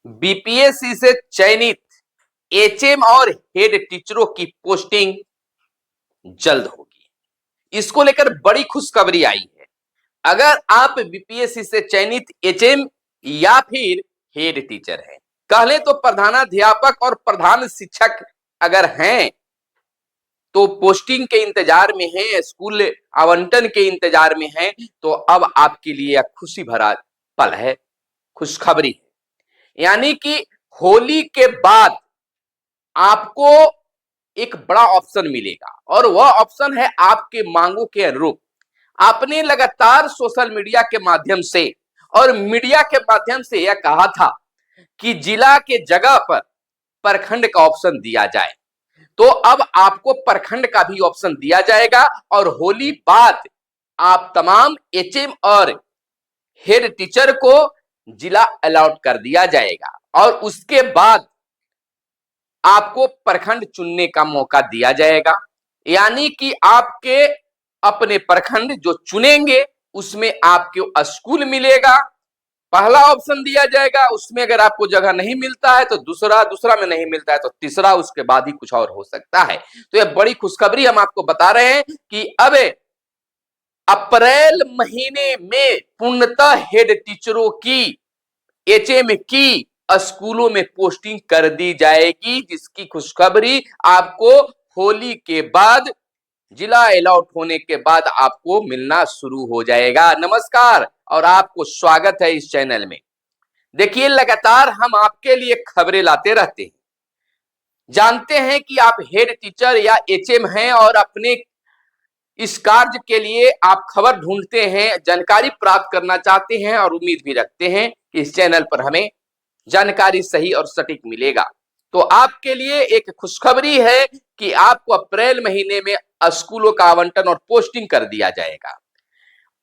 BPSC से चयनित HM और हेड टीचरों की पोस्टिंग जल्द होगी। इसको लेकर बड़ी खुशखबरी आई है। अगर आप बीपीएससी से चयनित एचएम या फिर हेड टीचर हैं, कहले तो प्रधानाध्यापक और प्रधान शिक्षक अगर हैं तो पोस्टिंग के इंतजार में हैं, स्कूल आवंटन के इंतजार में हैं, तो अब आपके लिए खुशी भरा पल है, खुशखबरी है। यानी कि होली के बाद आपको एक बड़ा ऑप्शन मिलेगा और वह ऑप्शन है आपके मांगों के अनुरूप। आपने लगातार सोशल मीडिया के माध्यम से और मीडिया के माध्यम से यह कहा था कि जिला के जगह पर प्रखंड का ऑप्शन दिया जाए, तो अब आपको प्रखंड का भी ऑप्शन दिया जाएगा और होली बाद आप तमाम एचएम और हेड टीचर को जिला अलॉट कर दिया जाएगा और उसके बाद आपको प्रखंड चुनने का मौका दिया जाएगा। यानी कि आपके अपने प्रखंड जो चुनेंगे उसमें आपको स्कूल मिलेगा, पहला ऑप्शन दिया जाएगा, उसमें अगर आपको जगह नहीं मिलता है तो दूसरा में नहीं मिलता है तो तीसरा, उसके बाद ही कुछ और हो सकता है। तो यह बड़ी खुशखबरी हम आपको बता रहे हैं कि अब अप्रैल महीने में पूर्णतः हेड टीचरों की एचएम की स्कूलों में पोस्टिंग कर दी जाएगी, जिसकी खुशखबरी आपको होली के बाद जिला अलॉट होने के बाद आपको मिलना शुरू हो जाएगा। नमस्कार और आपको स्वागत है इस चैनल में। देखिए, लगातार हम आपके लिए खबरें लाते रहते हैं। जानते हैं कि आप हेड टीचर या एचएम हैं और अपने इस कार्य के लिए आप खबर ढूंढते हैं, जानकारी प्राप्त करना चाहते हैं और उम्मीद भी रखते हैं कि इस चैनल पर हमें जानकारी सही और सटीक मिलेगा। तो आपके लिए एक खुशखबरी है कि आपको अप्रैल महीने में स्कूलों का आवंटन और पोस्टिंग कर दिया जाएगा।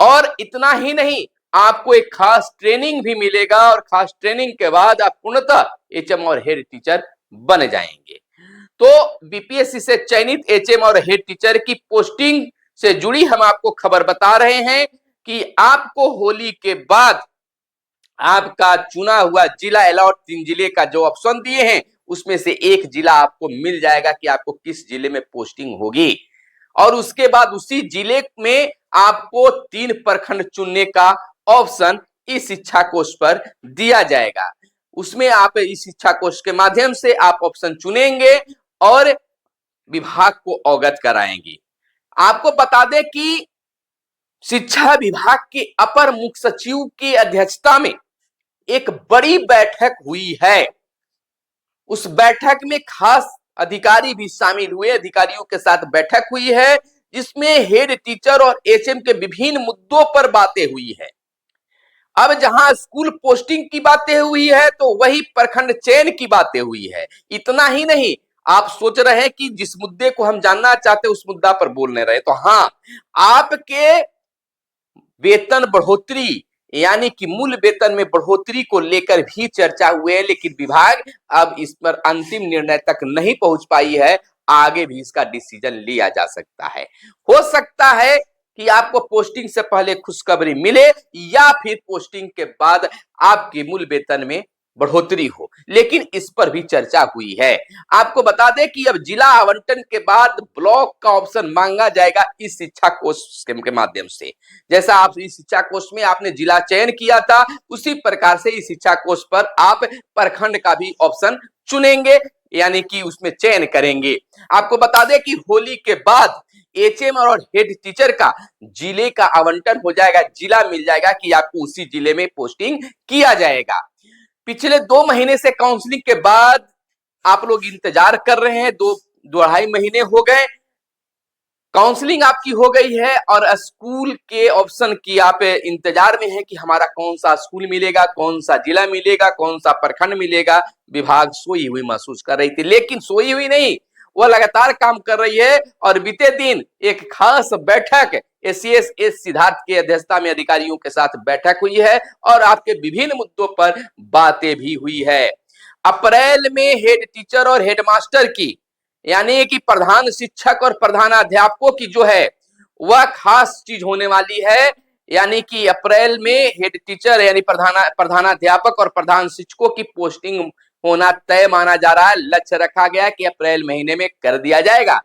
और इतना ही नहीं, आपको एक खास ट्रेनिंग भी मिलेगा और खास ट्रेनिंग के बाद आप पूर्णतः एचएम और हेड टीचर बन जाएंगे। तो बीपीएससी से चयनित एचएम और हेड टीचर की पोस्टिंग से जुड़ी हम आपको खबर बता रहे हैं कि आपको होली के बाद आपका चुना हुआ जिला अलॉट 3 जिले का जो ऑप्शन दिए हैं उसमें से एक जिला आपको मिल जाएगा कि आपको किस जिले में पोस्टिंग होगी और उसके बाद उसी जिले में आपको 3 प्रखंड चुनने का ऑप्शन इस शिक्षा कोष पर दिया जाएगा। उसमें आप इस शिक्षा कोष के माध्यम से आप ऑप्शन चुनेंगे और विभाग को अवगत कराएंगे। आपको बता दें कि शिक्षा विभाग के अपर मुख्य सचिव की अध्यक्षता में एक बड़ी बैठक हुई है। उस बैठक में खास अधिकारी भी शामिल हुए, अधिकारियों के साथ बैठक हुई है जिसमें हेड टीचर और एचएम के विभिन्न मुद्दों पर बातें हुई है। अब जहां स्कूल पोस्टिंग की बातें हुई है तो वही प्रखंड चयन की बातें हुई है। इतना ही नहीं, आप सोच रहे हैं कि जिस मुद्दे को हम जानना चाहते उस मुद्दा पर बोलने रहे, तो हाँ, आपके वेतन बढ़ोतरी यानी कि मूल वेतन में बढ़ोतरी को लेकर भी चर्चा हुई है, लेकिन विभाग अब इस पर अंतिम निर्णय तक नहीं पहुंच पाई है। आगे भी इसका डिसीजन लिया जा सकता है। हो सकता है कि आपको पोस्टिंग से पहले खुशखबरी मिले या फिर पोस्टिंग के बाद आपके मूल वेतन में बढ़ोतरी हो, लेकिन इस पर भी चर्चा हुई है। आपको बता दें कि अब जिला आवंटन के बाद ब्लॉक का ऑप्शन मांगा जाएगा इस शिक्षा कोष के माध्यम से। जैसा आप इस शिक्षा कोष में आपने जिला चयन किया था, उसी प्रकार से इस शिक्षा कोष पर आप प्रखंड का भी ऑप्शन चुनेंगे, यानी कि उसमें चयन करेंगे। आपको बता दें कि होली के बाद एचएम और हेड टीचर का जिले का आवंटन हो जाएगा, जिला मिल जाएगा कि आपको उसी जिले में पोस्टिंग किया जाएगा। पिछले 2 महीने से काउंसलिंग के बाद आप लोग इंतजार कर रहे हैं, 2-2.5 महीने हो गए, काउंसलिंग आपकी हो गई है और स्कूल के ऑप्शन की आप इंतजार में है कि हमारा कौन सा स्कूल मिलेगा, कौन सा जिला मिलेगा, कौन सा प्रखंड मिलेगा। विभाग सोई हुई महसूस कर रही थी, लेकिन सोई हुई नहीं, वह लगातार काम कर रही है और बीते दिन एक खास बैठक एसीएस सिद्धार्थ की अध्यक्षता में अधिकारियों के साथ बैठक हुई है और आपके विभिन्न मुद्दों पर बातें भी हुई है। अप्रैल में हेड टीचर और हेडमास्टर की यानी कि प्रधान शिक्षक और प्रधानाध्यापकों की जो है वह खास चीज होने वाली है। यानी कि अप्रैल में हेड टीचर यानी प्रधानाध्यापक और प्रधान शिक्षकों की पोस्टिंग होना तय माना जा रहा है। लक्ष्य रखा गया है कि अप्रैल महीने में कर दिया जाएगा।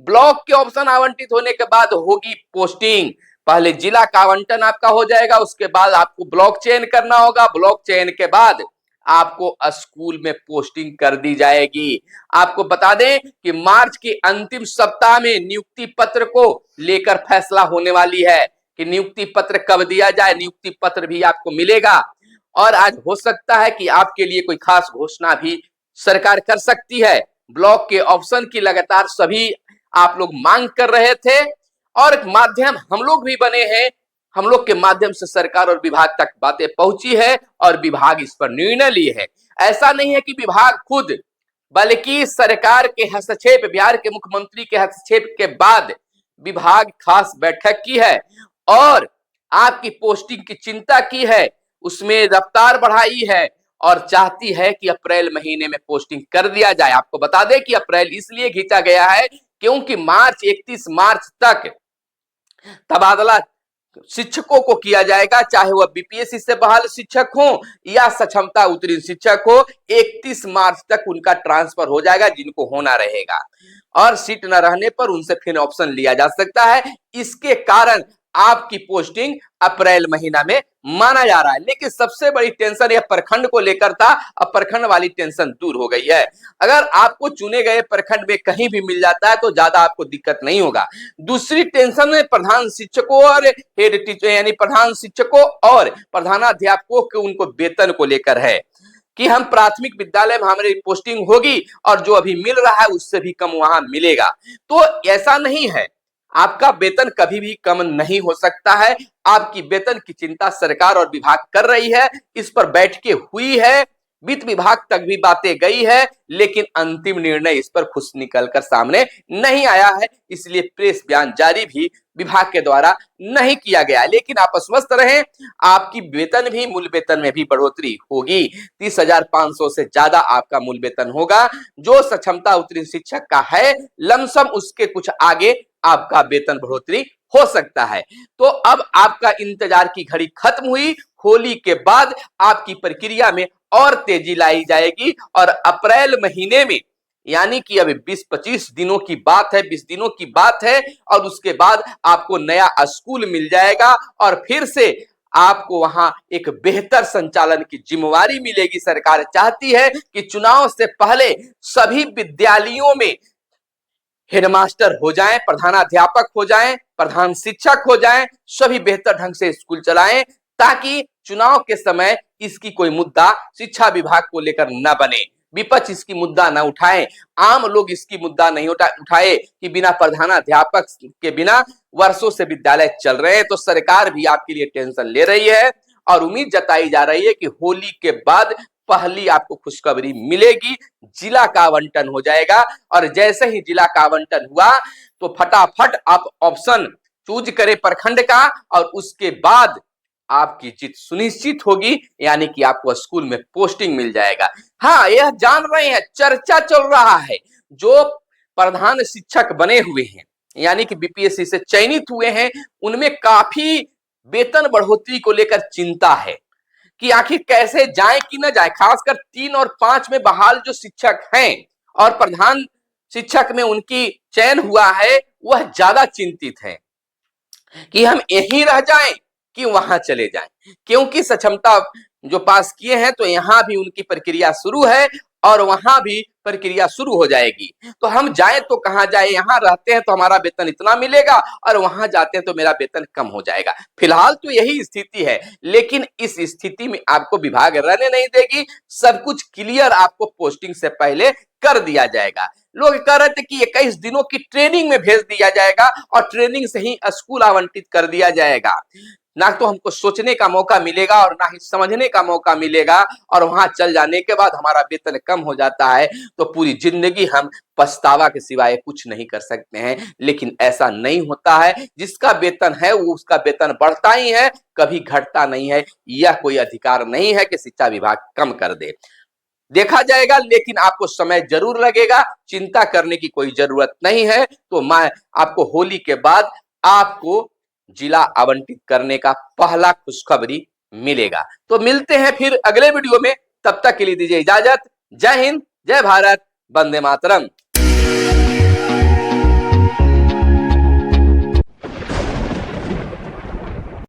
ब्लॉक के ऑप्शन आवंटित होने के बाद होगी पोस्टिंग। पहले जिला का आवंटन आपका हो जाएगा, उसके बाद आपको ब्लॉक चयन करना होगा। ब्लॉक चयन के बाद आपको स्कूल में पोस्टिंग कर दी जाएगी। आपको बता दें कि मार्च के अंतिम सप्ताह में नियुक्ति पत्र को लेकर फैसला होने वाली है कि नियुक्ति पत्र कब दिया जाए। नियुक्ति पत्र भी आपको मिलेगा और आज हो सकता है कि आपके लिए कोई खास घोषणा भी सरकार कर सकती है। ब्लॉक के ऑप्शन की लगातार सभी आप लोग मांग कर रहे थे और माध्यम हम लोग भी बने हैं। हम लोग के माध्यम से सरकार और विभाग तक बातें पहुंची है और विभाग इस पर निर्णय लिए है। ऐसा नहीं है कि विभाग खुद, बल्कि सरकार के हस्तक्षेप, बिहार के मुख्यमंत्री के हस्तक्षेप के बाद विभाग खास बैठक की है और आपकी पोस्टिंग की चिंता की है, उसमें रफ्तार बढ़ाई है और चाहती है कि अप्रैल महीने में पोस्टिंग कर दिया जाए। आपको बता दें कि अप्रैल इसलिए खींचा गया है क्योंकि 31 मार्च तक तबादला शिक्षकों को किया जाएगा, चाहे वह बीपीएससी से बहाल शिक्षक हो या सक्षमता उत्तीर्ण शिक्षक हो। 31 मार्च तक उनका ट्रांसफर हो जाएगा जिनको होना रहेगा और सीट न रहने पर उनसे फिर ऑप्शन लिया जा सकता है। इसके कारण आपकी पोस्टिंग अप्रैल महीना में माना जा रहा है। लेकिन सबसे बड़ी टेंशन यह प्रखंड को लेकर था, अब प्रखंड वाली टेंशन दूर हो गई है। अगर आपको चुने गए प्रखंड में कहीं भी मिल जाता है तो ज्यादा आपको दिक्कत नहीं होगा। दूसरी टेंशन है प्रधान शिक्षकों और हेड टीचर यानी प्रधान शिक्षकों और प्रधानाध्यापकों के उनको वेतन को लेकर है कि हम प्राथमिक विद्यालय में हमारी पोस्टिंग होगी और जो अभी मिल रहा है उससे भी कम वहां मिलेगा। तो ऐसा नहीं है, आपका वेतन कभी भी कम नहीं हो सकता है। आपकी वेतन की चिंता सरकार और विभाग कर रही है, इस पर बैठकें हुई है, वित्त विभाग तक भी बातें गई है, लेकिन अंतिम निर्णय इस पर खुद निकलकर सामने नहीं आया है। इसलिए प्रेस बयान जारी भी विभाग के द्वारा नहीं किया गया। लेकिन आप आश्वस्त रहें, आपकी वेतन भी, मूल वेतन में भी बढ़ोतरी होगी। 30,500 से ज्यादा आपका मूल वेतन होगा। जो सक्षमता उत्तीर्ण शिक्षक का है लमसम उसके कुछ आगे आपका वेतन बढ़ोतरी हो सकता है। तो अब आपका इंतजार की घड़ी खत्म हुई। होली के बाद आपकी प्रक्रिया में और तेजी लाई जाएगी और अप्रैल महीने में, यानी कि अभी 20-25 दिनों की बात है, 20 दिनों की बात है और उसके बाद आपको नया स्कूल मिल जाएगा और फिर से आपको वहां एक बेहतर संचालन की जिम्मेवारी मिलेगी। सरकार चाहती है कि चुनाव से पहले सभी विद्यालयों में हेडमास्टर हो जाएं, प्रधानाध्यापक हो जाएं, प्रधान शिक्षक हो जाएं, सभी बेहतर ढंग से स्कूल चलाएं ताकि चुनाव के समय इसकी कोई मुद्दा शिक्षा विभाग को लेकर न बने, विपक्ष इसकी मुद्दा न उठाए, आम लोग इसकी मुद्दा नहीं उठाए कि बिना प्रधानाध्यापक के बिना वर्षों से विद्यालय चल रहे हैं। तो सरकार भी आपके लिए टेंशन ले रही है और उम्मीद जताई जा रही है कि होली के बाद पहली आपको खुशखबरी मिलेगी, जिला का आवंटन हो जाएगा और जैसे ही जिला का आवंटन हुआ तो फटाफट आप ऑप्शन चूज करें प्रखंड का और उसके बाद आपकी जीत सुनिश्चित होगी, यानी कि आपको स्कूल में पोस्टिंग मिल जाएगा। हाँ, यह जान रहे हैं, चर्चा चल रहा है, जो प्रधान शिक्षक बने हुए हैं यानी कि बीपीएससी से चयनित हुए हैं, उनमें काफी वेतन बढ़ोतरी को लेकर चिंता है कि आखिर कैसे जाए कि न जाए। खासकर 3 और 5 में बहाल जो शिक्षक हैं और प्रधान शिक्षक में उनकी चयन हुआ है, वह ज्यादा चिंतित है कि हम यहीं रह जाएं कि वहां चले जाएं, क्योंकि सक्षमता जो पास किए हैं तो यहां भी उनकी प्रक्रिया शुरू है और वहां भी प्रक्रिया शुरू हो जाएगी। तो हम जाएं तो कहां जाए, यहां रहते हैं तो हमारा वेतन इतना मिलेगा और वहां जाते हैं तो मेरा वेतन कम हो जाएगा। फिलहाल तो यही स्थिति है, लेकिन इस स्थिति में आपको विभाग रहने नहीं देगी। सब कुछ क्लियर आपको पोस्टिंग से पहले कर दिया जाएगा। लोग कह रहे थे कि 21 दिनों की ट्रेनिंग में भेज दिया जाएगा और ट्रेनिंग से ही स्कूल आवंटित कर दिया जाएगा। ना तो हमको सोचने का मौका मिलेगा और ना ही समझने का मौका मिलेगा और वहां चल जाने के बाद हमारा वेतन कम हो जाता है तो पूरी जिंदगी हम पछतावा के सिवाय कुछ नहीं कर सकते हैं। लेकिन ऐसा नहीं होता है, जिसका वेतन है वो उसका वेतन बढ़ता ही है, कभी घटता नहीं है। यह कोई अधिकार नहीं है कि शिक्षा विभाग कम कर दे। देखा जाएगा, लेकिन आपको समय जरूर लगेगा, चिंता करने की कोई जरूरत नहीं है। तो मैं आपको होली के बाद आपको जिला आवंटित करने का पहला खुशखबरी मिलेगा। तो मिलते हैं फिर अगले वीडियो में, तब तक के लिए दीजिए इजाजत। जय हिंद, जय भारत, वंदे मातरम।